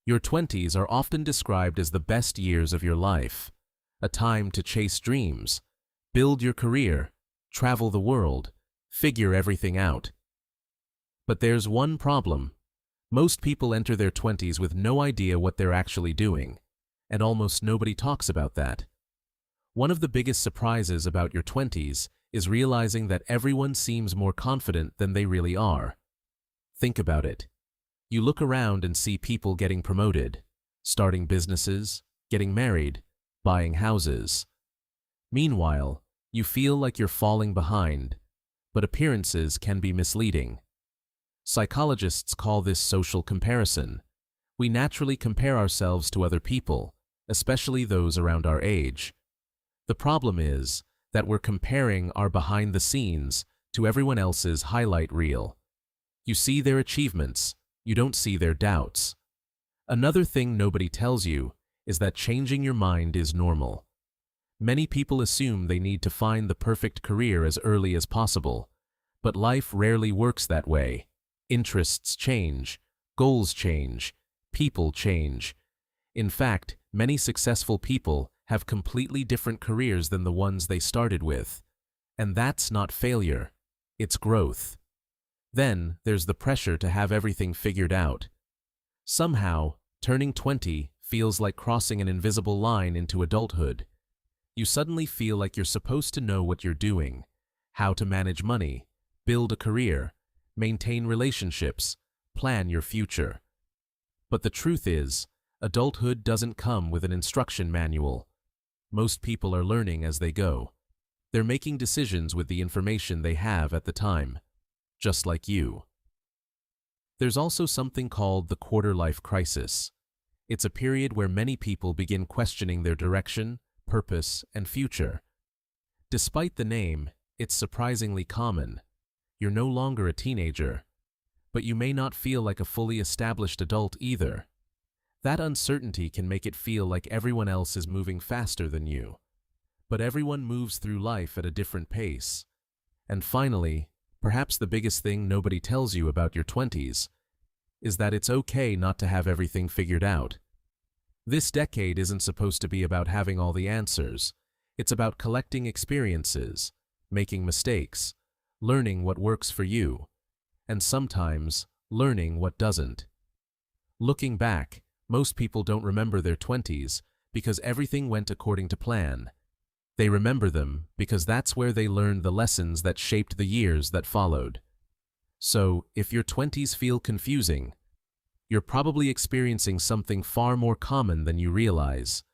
Your 20s are often described as the best years of your life, a time to chase dreams, build your career, travel the world, figure everything out. But there's one problem. Most people enter their 20s with no idea what they're actually doing, and almost nobody talks about that. One of the biggest surprises about your 20s is realizing that everyone seems more confident than they really are. Think about it. You look around and see people getting promoted, starting businesses, getting married, buying houses. Meanwhile, you feel like you're falling behind, but appearances can be misleading. Psychologists call this social comparison. We naturally compare ourselves to other people, especially those around our age. The problem is that we're comparing our behind the scenes to everyone else's highlight reel. You see their achievements, you don't see their doubts. Another thing nobody tells you is that changing your mind is normal. Many people assume they need to find the perfect career as early as possible, but life rarely works that way. Interests change, goals change, people change. In fact, many successful people have completely different careers than the ones they started with. And that's not failure, it's growth. Then, there's the pressure to have everything figured out. Somehow, turning 20 feels like crossing an invisible line into adulthood. You suddenly feel like you're supposed to know what you're doing, how to manage money, build a career, maintain relationships, plan your future. But the truth is, adulthood doesn't come with an instruction manual. Most people are learning as they go. They're making decisions with the information they have at the time, just like you. There's also something called the quarter-life crisis. It's a period where many people begin questioning their direction, purpose, and future. Despite the name, it's surprisingly common. You're no longer a teenager, but you may not feel like a fully established adult either. That uncertainty can make it feel like everyone else is moving faster than you. But everyone moves through life at a different pace. And finally, perhaps the biggest thing nobody tells you about your 20s is that it's okay not to have everything figured out. This decade isn't supposed to be about having all the answers. It's about collecting experiences, making mistakes, learning what works for you, and sometimes learning what doesn't. Looking back, most people don't remember their 20s because everything went according to plan. They remember them because that's where they learned the lessons that shaped the years that followed. So, if your 20s feel confusing, you're probably experiencing something far more common than you realize.